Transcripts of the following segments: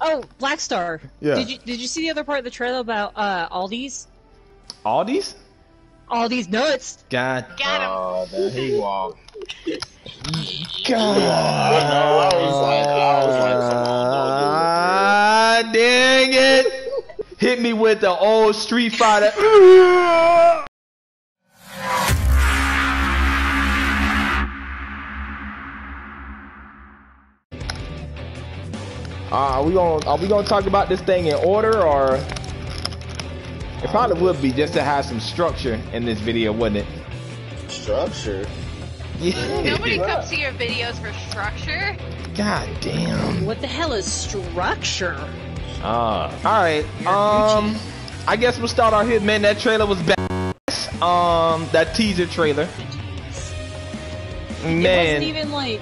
Oh, Black Star. Yeah. Did you see the other part of the trailer about Aldi's? Aldi's? Aldi's nuts. God. Got him. Oh, there he walked. God. I was like, come on, dang it. Hit me with the old Street Fighter. Are we gonna talk about this thing in order, or it probably would be just to have some structure in this video, wouldn't it? Structure? Yeah. Nobody comes to your videos for structure. God damn. What the hell is structure? Alright. I guess we'll start our hit, man. That trailer was badass. That teaser trailer. Man. It wasn't even like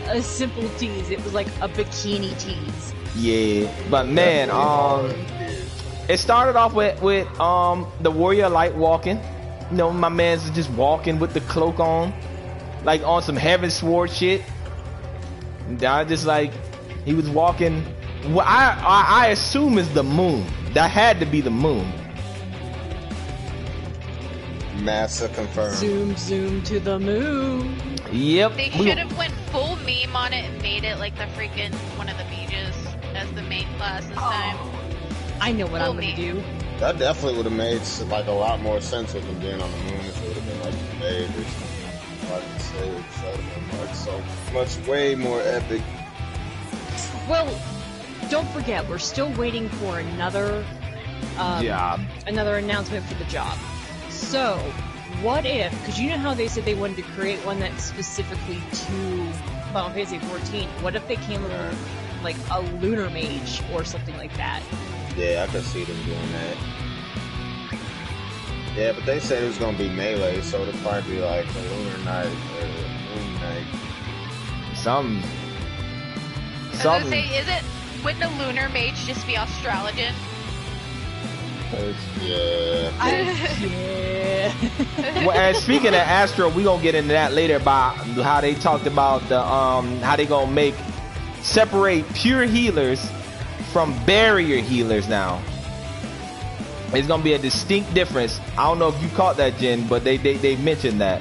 a simple tease, it was like a bikini tease. Yeah. But man, it started off with the warrior light walking. You know, my man's just walking with the cloak on. Like on some heaven sword shit. And I just like he was walking. Well, I assume is the moon. That had to be the moon. NASA confirmed. Zoom to the moon. Yep. They should have went full meme on it and made it like the freaking one of the mages as the main class this time. I know what Full I'm gonna do. That definitely would have made like a lot more sense with them being on the moon. If it would have been like the mage or something. Like the stage, that would have been like so much way more epic. Well, don't forget, we're still waiting for another job. Another announcement for the job. So, what if, because you know how they said they wanted to create one that's specifically to Final Fantasy 14, what if they came up with like a lunar mage or something like that? Yeah, I could see them doing that. Yeah, but they said it was gonna be melee, so it'll probably be like a lunar night or a moon night. Something. I was gonna say, wouldn't a lunar mage just be Australian? Yeah. Yeah. Well, and speaking of Astro, we gonna get into that later about how they talked about the how they gonna separate pure healers from barrier healers now. It's gonna be a distinct difference. I don't know if you caught that, Jen, but they mentioned that.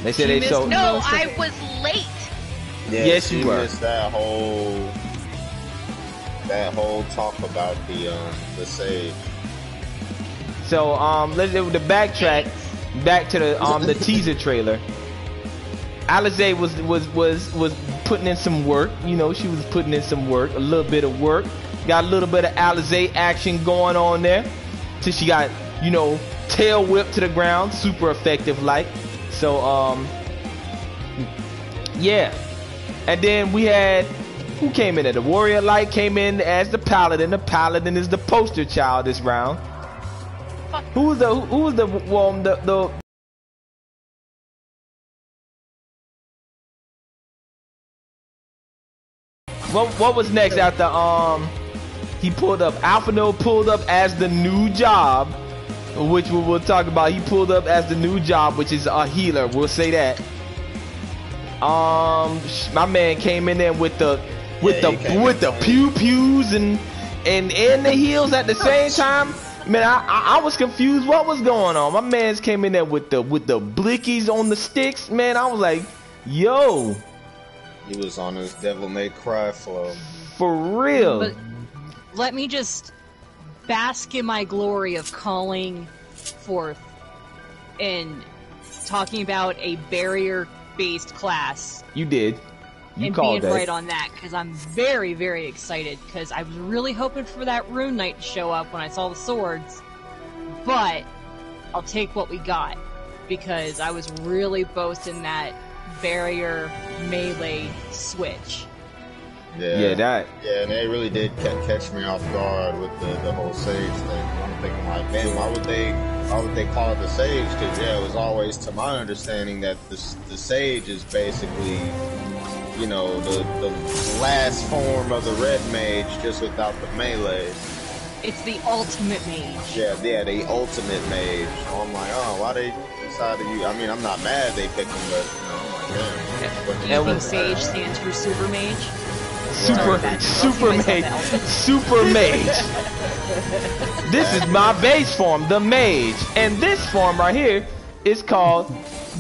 They said they so. No, I was late. Yeah, yes, you were. Missed that whole talk about the sage. So let's do the backtrack back to the teaser trailer. Alize was putting in some work. You know, she was putting in some work, a little bit of work. Got a little bit of Alize action going on there. Till she got, you know, tail whipped to the ground, super effective like. So yeah. And then we had who came in there? The warrior light came in as the paladin. The paladin is the poster child this round. Who was the what was next after he pulled up? Alphino pulled up as the new job, which we'll talk about. He pulled up as the new job, which is a healer. We'll say that. My man came in there with the pew pews and the heels at the same time. Man, I was confused what was going on. My man's came in there with the blickies on the sticks. Man, I was like, yo. He was on his Devil May Cry flow. For real. But let me just bask in my glory of calling forth and talking about a barrier-based class. You did. You and called being that. right on that, because I'm very, very excited, because I was really hoping for that Rune Knight to show up when I saw the swords, but I'll take what we got, because I was really boasting that barrier melee switch. Yeah, and they really did catch me off guard with the whole sage thing. I'm thinking like, man, why would they call it the sage? Because yeah, it was always, to my understanding, that the sage is basically, you know, the last form of the red mage, just without the melee. It's the ultimate mage. Yeah, the ultimate mage. So I'm like, oh, why they decided to use? I mean, I'm not mad they picked him, but you know, I'm like, damn. Do you think Sage stands for Super Mage? Super mage. This is my base form, the mage, and this form right here is called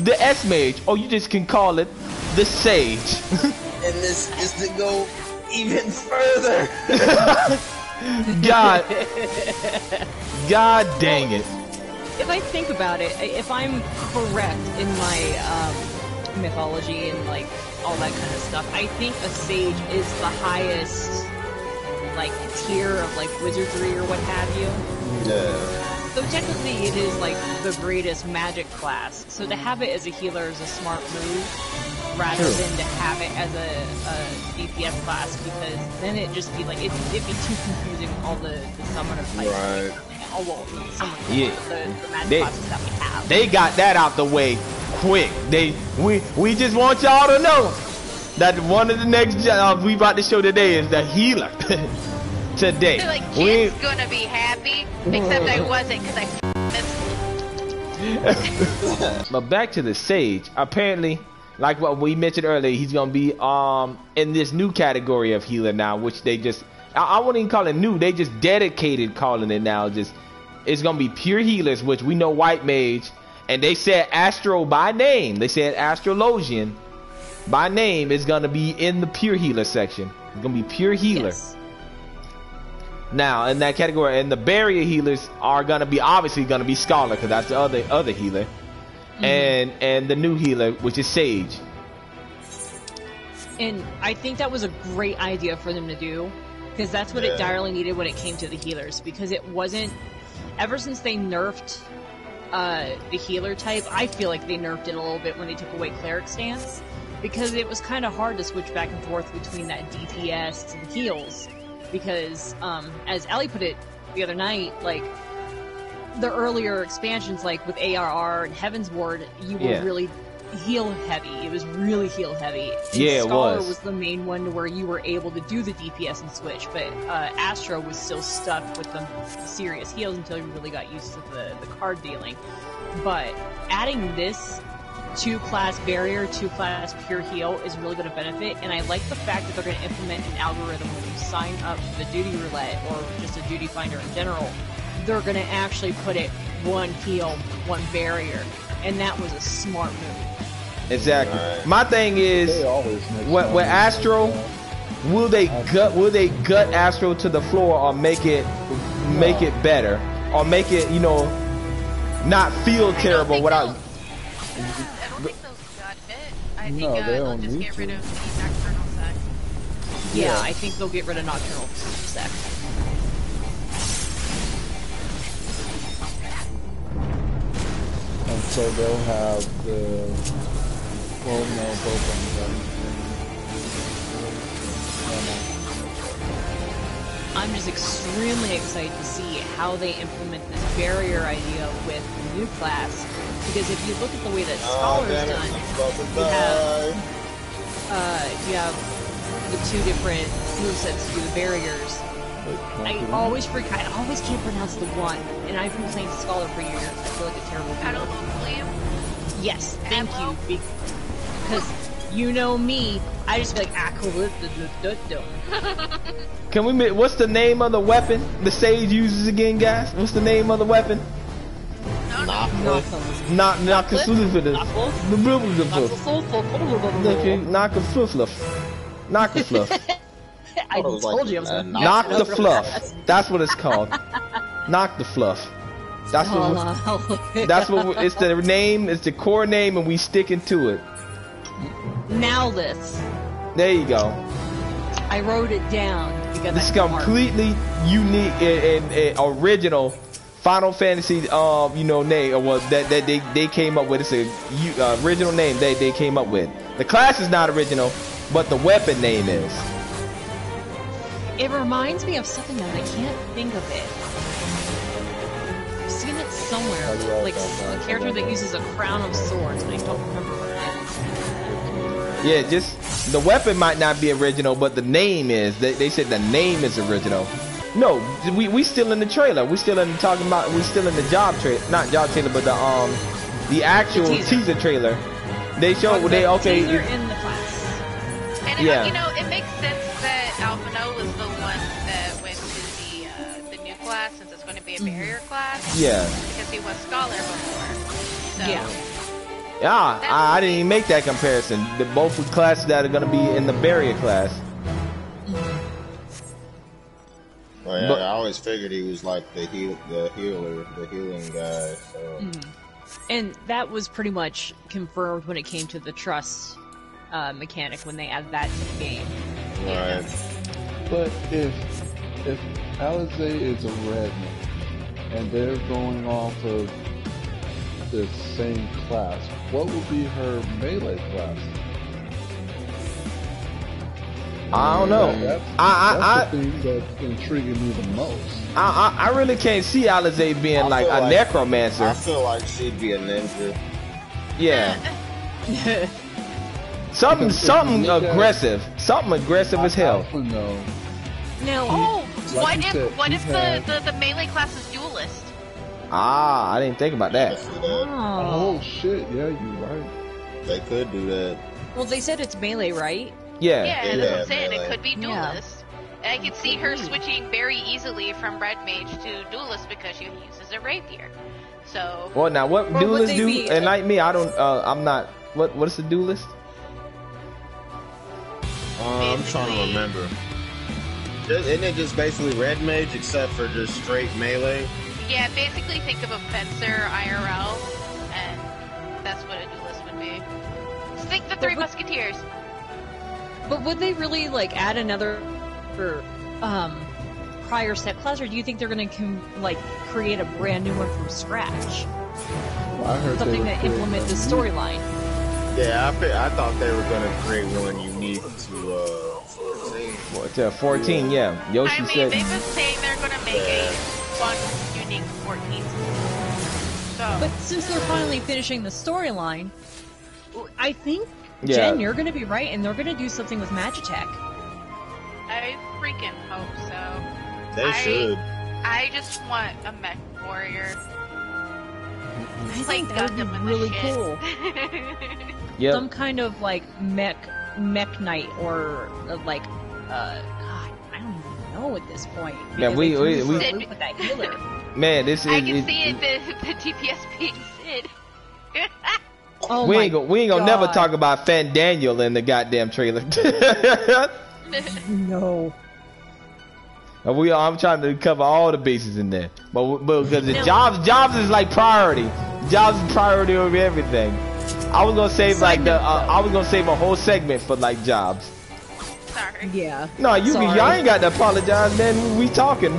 the S mage, or you just can call it the sage. And this is to go even further. God dang it. If I think about it, if I'm correct in my mythology and like all that kind of stuff, I think a sage is the highest like tier of like wizardry or what have you. Yeah. So technically it is like the greatest magic class. So to have it as a healer is a smart move rather than to have it as a DPS class, because then it'd just be like it'd be too confusing with all the summoner types. Right. Oh well, the magic classes that we have. They got that out the way quick. We just want y'all to know that one of the next jobs we about to show today is the healer. Today. They're like, Jim's gonna be happy, except I wasn't because I missed. But back to the sage. Apparently, like what we mentioned earlier, he's gonna be in this new category of healer now, which they just I wouldn't even call it new. They just dedicated calling it now. Just it's gonna be pure healers, which we know white mage, and they said Astro by name. They said Astrologian by name is gonna be in the pure healer section. It's gonna be pure healer. Yes. Now in that category, and the barrier healers are gonna be obviously gonna be scholar, because that's the other healer, and the new healer, which is sage. And I think that was a great idea for them to do, because that's what it direly needed when it came to the healers, because it wasn't, ever since they nerfed the healer type, I feel like they nerfed it a little bit when they took away cleric stance, because it was kind of hard to switch back and forth between that DPS and heals, because as Ellie put it the other night, like the earlier expansions, like with ARR and Heaven's Ward, you were really heal heavy. It was really heal heavy. And Scholar was the main one where you were able to do the DPS and switch, but Astro was still stuck with the serious heals until you really got used to the card dealing. But adding this 2-class barrier, 2-class pure heal is really going to benefit, and I like the fact that they're going to implement an algorithm when you sign up for the duty roulette or just a duty finder in general. They're going to actually put it 1 heal, 1 barrier, and that was a smart move. Exactly. My thing is, what Astro, will they gut Astro to the floor, or make it better, or make it, you know, not feel terrible without. I don't think they'll gut it. I think they'll just get rid of the nocturnal sect. Yeah, I think they'll get rid of nocturnal sect. And so they'll have the both on them. I'm just extremely excited to see how they implement this barrier idea with the new class, because if you look at the way that Scholar's done, you have the 2 different movesets to do the barriers. I always can't pronounce the one, and I've been playing Scholar for years. I feel like a terrible Adolf. Yes, thank you, because you know me, I just be like, Can we what's the name of the weapon the sage uses again, guys? What's the name of the weapon? I told you I was gonna knock the fluff. That's what it's called. Knock the fluff. That's what it's the name. It's the core name, and we sticking to it. Now this. There you go. I wrote it down because it's completely unique and original Final Fantasy, name, or that they came up with. It's a original name they came up with. The class is not original, but the weapon name is. It reminds me of something that I can't think of it. I've seen it somewhere, like a character that uses a crown of swords, but I don't remember what it is. Yeah, just the weapon might not be original, but the name is. They said the name is original. No, we still in the trailer. We still in the job trailer, not job trailer, but the actual teaser trailer. They showed teaser in the class. And it makes sense that be a barrier class. Yeah. Because he was scholar before. So, Yeah. Yeah, I didn't even make that comparison. The both classes that are gonna be in the barrier class. Well, yeah, But- I always figured he was like the healer, the healing guy. So. And that was pretty much confirmed when it came to the trust mechanic when they added that to the game. Right. But if Alize is a red mage and they're going off of the same class, what would be her melee class? I don't know. That's the thing that's intriguing me the most. I really can't see Alize being like a necromancer. I feel like she'd be a ninja. Yeah. something aggressive. Something aggressive as hell. No. Now, oh, Like you said, what he if had- the melee class is duelist? I didn't think about that. Oh shit, yeah, you're right. They could do that. well, they said it's melee, right? Yeah. Yeah, that's what I'm saying. melee. It could be Yeah. duelist. And I could see her switching very easily from red mage to duelist because she uses a rapier. So Well, now what Or would duelists they do? be- Enlighten me. I don't. I'm not. What is a duelist? I'm trying to remember. Isn't it just basically red mage except for just straight melee? yeah, basically think of a fencer IRL, and that's what a duelist would be. Just think the Three Musketeers. But would they really like add another prior set class, or do you think they're going to create a brand new one from scratch? Well, I heard Something they to were implement the creating storyline. Yeah, I thought they were gonna create one unique to 14. What, 14? Yeah. Yoshi I mean, said. they've been saying they're going to make a fun, unique 14. So, But since they're finally finishing the storyline, I think Yeah. Jen, you're going to be right, and they're going to do something with Magitech. I freaking hope so. They should. I just want a mech warrior. I Like think that would be Gundam and really the cool. shit. Yep. Some kind of like mech knight, or God, I don't even know at this point. Yeah, because we- they threw we- us we- for a loop with that healer. Man, this is. I can see it, the DPS being Sid. Oh we my ain't gonna never God. talk about Fan Daniel in the goddamn trailer. No. I'm trying to cover all the bases in there, but because the No. jobs is like priority. Jobs is priority over everything. I was gonna save Side like the note, though. I was gonna save a whole segment for like jobs. Sorry. Yeah. No, you Sorry. y'all ain't got to apologize, man. We talking.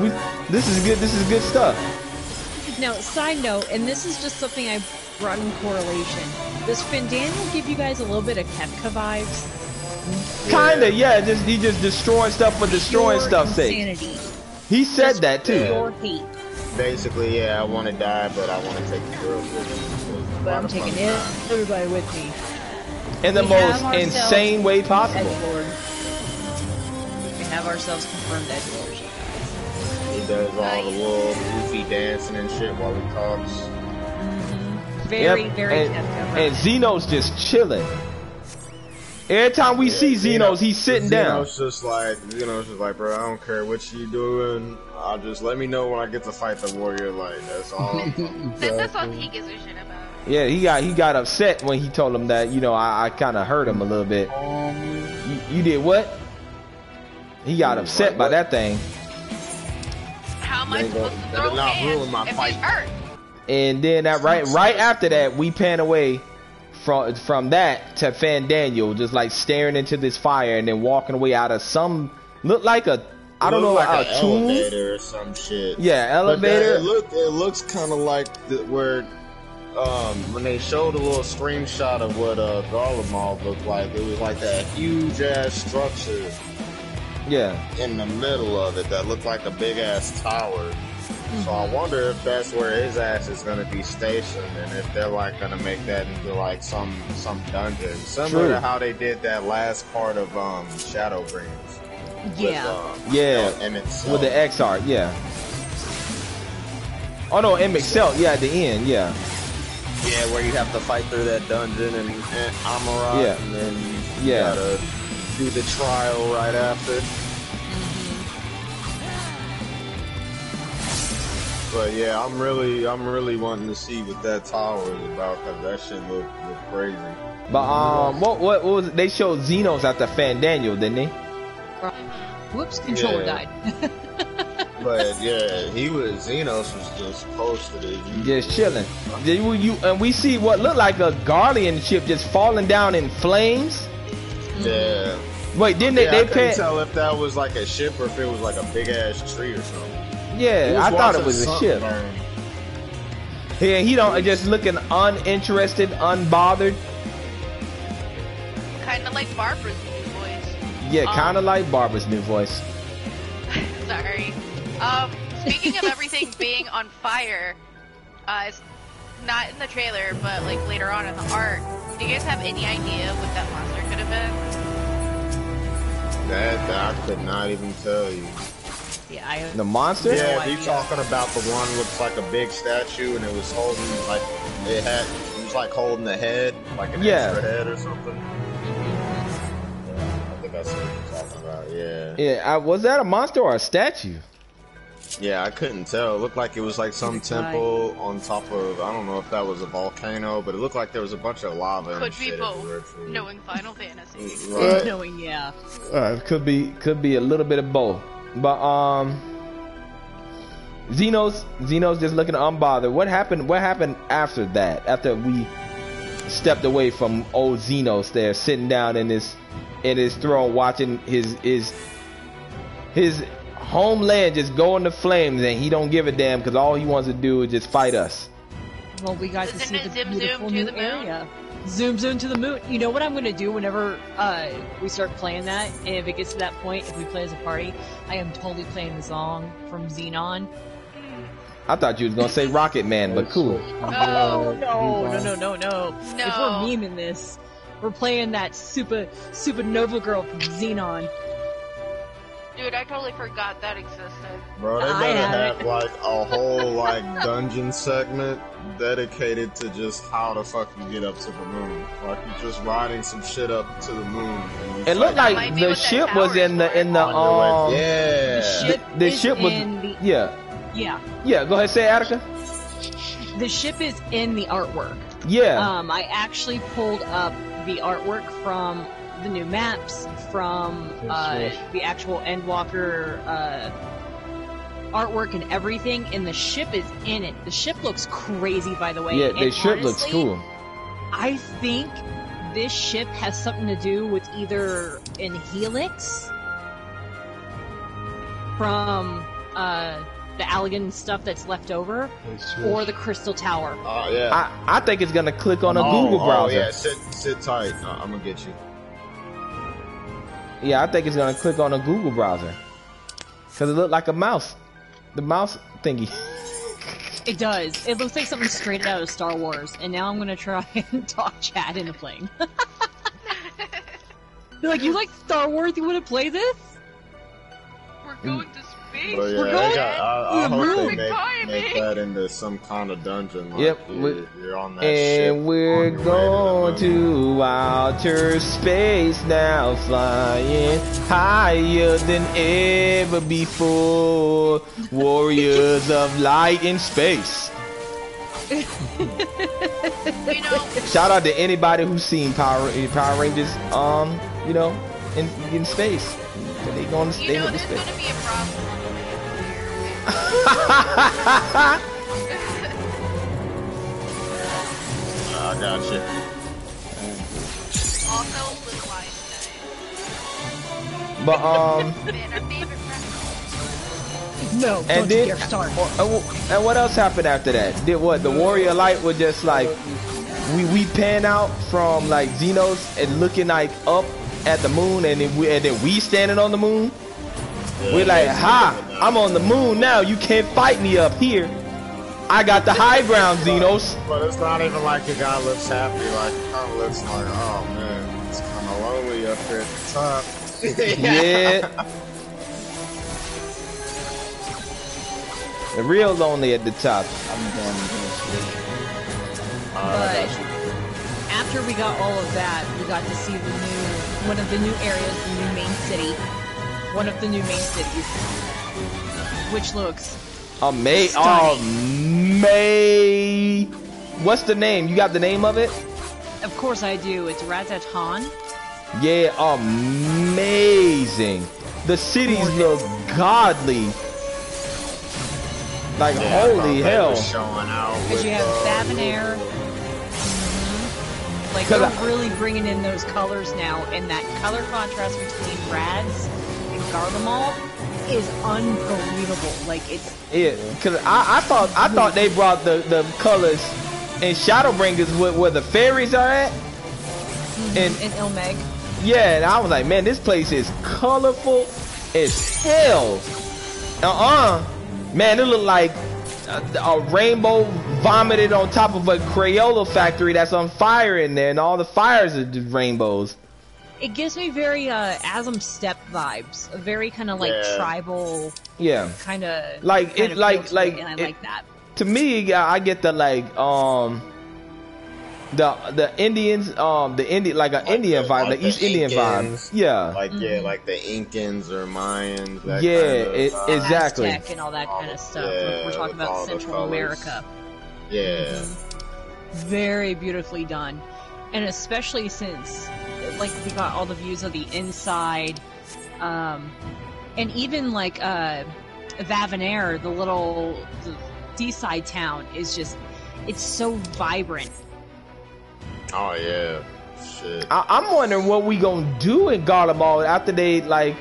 This is good. This is good stuff. Now, side note, and this is just something I brought in correlation. Does Fandaniel give you guys a little bit of Kefka vibes? Kinda, yeah. He just destroying stuff for destroying Pure stuff's sake. insanity. He said Just that too. Pure hate. Basically, yeah, I want to die, but I want to take the girls with me. But I'm taking everybody with me. In the We have most ourselves insane way possible. Edgelord. We have ourselves confirmed Edgelord, you guys. He does all the little goofy dancing and shit while he talks. Very, Yep, very and, Kefka. and Xenos just chilling. Every time we see Xenos, he's sitting down. Xenos just like, bro, I don't care what you doing. I'll just let me know when I get to fight the warrior. Like, that's all. That's all he gives a shit about. Yeah, he got upset when he told him that, I kind of hurt him a little bit. You did what? He got upset by that thing. How am I supposed to that throw did not hands ruin my if fight. he's hurt? And then that right after that, we pan away from that to Fan Daniel just like staring into this fire and then walking away out of some look like a I don't know, like a an tomb. elevator or some shit. Yeah, But elevator. it looks kind of like where when they showed a little screenshot of what Garlemald looked like, it was like that huge ass structure Yeah. in the middle of it that looked like a big ass tower. So I wonder if that's where his ass is gonna be stationed, and if they're like gonna make that into like some dungeon, similar True. to how they did that last part of Shadowbringers. Yeah. Yeah. Emmett With the XR, yeah. Oh no, Emmett Celt, yeah, at the end, yeah. Yeah, where you have to fight through that dungeon and Amarat, Yeah. and then you Yeah. gotta do the trial right after. But yeah, I'm really wanting to see what that tower is about, cause that shit look crazy. But what was it? They showed Xenos at the Fandaniel, didn't they? Whoops, controller died. But yeah, Xenos was just posted it. Just chilling. And we see what looked like a Guardian ship just falling down in flames. Yeah. Wait, didn't I couldn't tell if that was like a ship or if it was like a big ass tree or something. Yeah, I thought it was a ship. Yeah, he don't just looking uninterested, unbothered. Kind of like Barbara's new voice. Yeah, kind of like Barbara's new voice. Sorry. Speaking of everything being on fire, it's not in the trailer, but like later on in the art. Do you guys have any idea what that monster could have been? That I could not even tell you. Yeah, I the monster? Yeah, you talking about the one with like a big statue and it was holding like it was like holding the head, like an extra head or something. Yeah, I think I see what you're talking about. Yeah. Yeah, was that a monster or a statue? Yeah, I couldn't tell. It looked like it was like some temple on top of, I don't know if that was a volcano, but it looked like there was a bunch of lava. Could be both, knowing Final Fantasy. Right. Knowing, yeah. Could be a little bit of both. But Xenos just looking unbothered. What happened after that? After we stepped away from old Xenos there, sitting down in his throne, watching his homeland just go into flames, and he don't give a damn because all he wants to do is just fight us. Well, we got to see the beautiful zoom new area. Zoom to the moon. You know what I'm going to do whenever we start playing that, and if it gets to that point, if we play as a party, I am totally playing the song from Xenon. I thought you was going to say Rocket Man, but cool. No. If we're memeing this, we're playing that supernova girl from Xenon. Dude, I totally forgot that existed. Bro, they better have like a whole like dungeon segment dedicated to just how the fuck you get up to the moon. Like you're just riding some shit up to the moon. And it looked like the ship was in the yeah. The ship was yeah. Go ahead, say Attica. The ship is in the artwork. Yeah. I actually pulled up the artwork from the new maps, from the actual Endwalker artwork and everything, and the ship is in it. The ship looks crazy, by the way. Yeah, the ship looks cool. I think this ship has something to do with either an helix from the Allegan stuff that's left over, or the Crystal Tower. Oh yeah. I think it's gonna click on a Google browser. Oh yeah, sit tight. I'm gonna get you. Yeah, I think it's gonna click on a Google browser because it looked like a mouse, the mouse thingy. It does. It looks like something straight out of Star Wars. And now I'm gonna try and talk chat into playing. They're like, you like Star Wars? You want to play this? We're going to space. Well, yeah, We're going. I hope they make that into some kind of dungeon. Like Yep, you're on that ship. And we're going to outer space now, flying higher than ever before. Warriors of light in space. You know, Shout out to anybody who's seen Power Rangers, in space. They going to stay with there's space. going to be a problem. I got you. Also, Little Lion But Man, our favorite friend. No, and don't then you dare start. and what else happened after that? Did what? The Warrior Light was just like we pan out from like Xenos and looking like up at the moon, and then we standing on the moon. We're like, ha! I'm on the moon now. You can't fight me up here. I got the high ground, Xenos. But it's not even like the guy looks happy. Like it kind of looks like, oh man, it's kind of lonely up here at the top. Yeah. The real lonely at the top. But after we got all of that, we got to see one of the new areas, the new main city. One of the new main cities. Which looks What's the name? You got the name of it? Of course I do. It's Razzatan. Yeah, amazing. The cities look godly. Like, holy hell. Because you have Favanair. Like, they're really bringing in those colors now, and that color contrast between Rads and Garlemald is unbelievable. Like, it's... Yeah, because I thought they brought the colors in Shadowbringers where the fairies are at. In Ilmeg. Yeah, and I was like, man, this place is colorful as hell. Man, it looked like a rainbow vomited on top of a Crayola factory that's on fire in there, and all the fires are just rainbows. It gives me very Asm Steppe vibes, a very kind of like tribal, kind of like and I like that. To me, I get the like the Indians, like an Indian vibe, like East Indian vibe. Yeah. Like like the Incans or Mayans. That exactly. Aztec and all that kind of stuff. We're talking about Central America. Yeah. Very beautifully done, and especially since, like, we got all the views of the inside, and even like Vavanair, the little seaside town, is just, it's so vibrant. Oh yeah, shit. I'm wondering what we gonna do in Garlemald after they like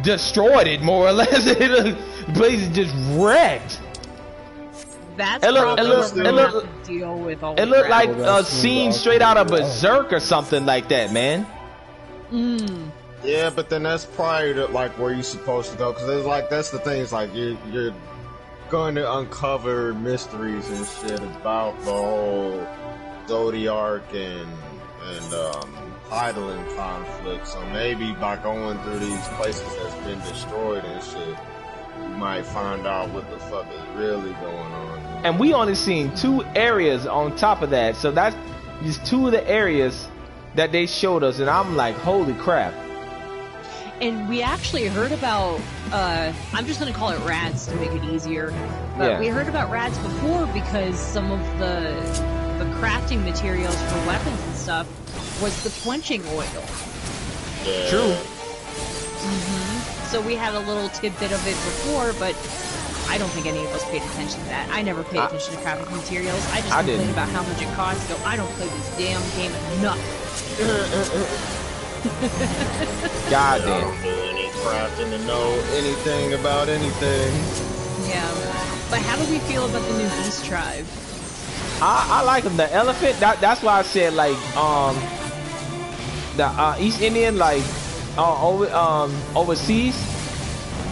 destroyed it, more or less. The place is just wrecked. That's probably what we're gonna have to deal with all. It looked like a scene straight out of Berserk or something like that, man. Yeah, but then that's probably like where you're supposed to go, because it's like, that's the thing. It's like you're going to uncover mysteries and shit about the whole Zodiac and Heidelin conflict. So maybe by going through these places that's been destroyed and shit, you might find out what the fuck is really going on. And we only seen 2 areas on top of that, so that's just 2 of the areas that they showed us, and I'm like, holy crap. And we actually heard about, I'm just going to call it Rads to make it easier, but we heard about Rads before because some of the crafting materials for weapons and stuff was the quenching oil. Yeah. True. So we had a little tidbit of it before, but I don't think any of us paid attention to that. I never paid attention to crafting materials. I just complained about how much it costs, so I don't play this damn game enough. God damn. I don't do any crafting to know anything about anything. Yeah. But how do we feel about the new Beast Tribe? I like them. The elephant, that's why I said, like, the East Indian, like, overseas,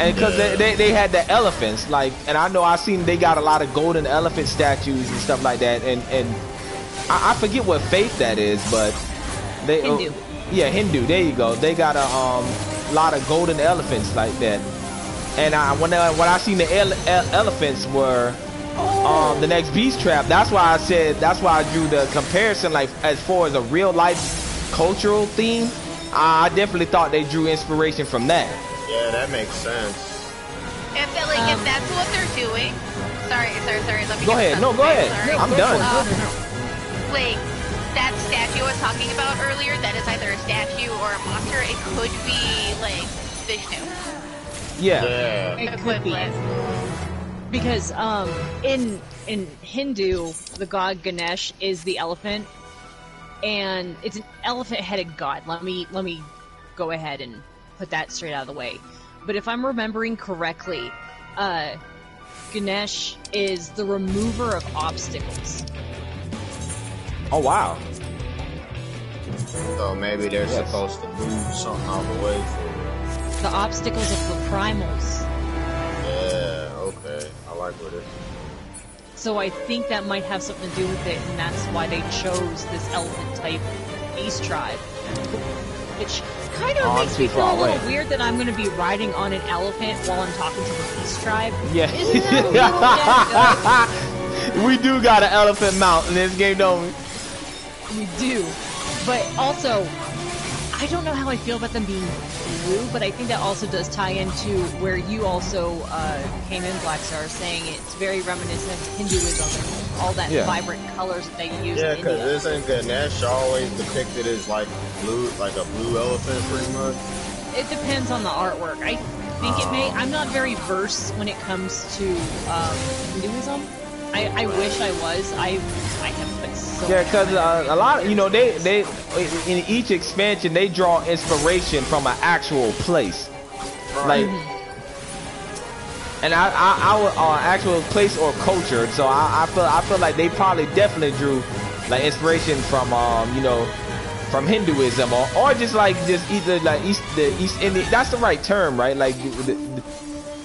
and because they had the elephants, like, and I know I seen they got a lot of golden elephant statues and stuff like that, and I forget what faith that is, but they Hindu. Hindu. There you go. They got a lot of golden elephants like that, and when I seen the elephants were the next beast trap, that's why I drew the comparison, like, as far as a real life cultural theme. I definitely thought they drew inspiration from that. Yeah, that makes sense. If that's what they're doing, sorry. Let me go ahead. No, go ahead. Sorry. I'm done. Like, that statue I was talking about earlier, that is either a statue or a monster. It could be like Vishnu. Yeah. It could be. Because in Hindu, the god Ganesh is the elephant, and it's an elephant-headed god. Let me go ahead and put that straight out of the way. But if I'm remembering correctly, Ganesh is the remover of obstacles. Oh wow. So maybe they're supposed to move something out of the way for The obstacles of the primals. Yeah, okay. I like what it is. So I think that might have something to do with it, and that's why they chose this elephant-type beast tribe. Which kind of makes me feel a little weird that I'm going to be riding on an elephant while I'm talking to the beast tribe. Yeah. Isn't that we do got an elephant mount in this game, don't we? We do. But also, I don't know how I feel about them being blue, but I think that also does tie into where you also came in, Black Star, saying it's very reminiscent of Hinduism and all that vibrant colors that they use in India. Because isn't Ganesh always depicted as like blue, like a blue elephant, pretty much? It depends on the artwork. I think it may. I'm not very versed when it comes to Hinduism. I wish I was. I have been so. Yeah, because a lot, you know, they in each expansion they draw inspiration from an actual place, like, and our actual place or culture. So I feel like they probably definitely drew like inspiration from you know, from Hinduism or just either like the East Indian. That's the right term, right? Like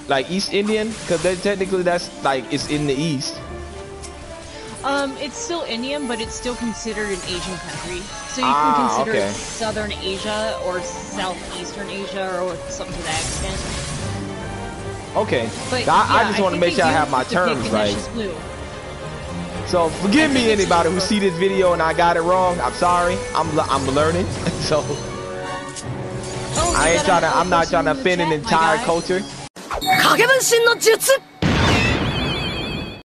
like East Indian, because technically that's like it's in the East. It's still Indian, but it's still considered an Asian country. So you can consider it Southern Asia or Southeastern Asia or something to that extent. Okay. But I just want to make sure I have my terms right. So forgive me, anybody who see this video and I got it wrong. I'm sorry. I'm learning. So I'm not trying to offend an entire culture. 影分身の術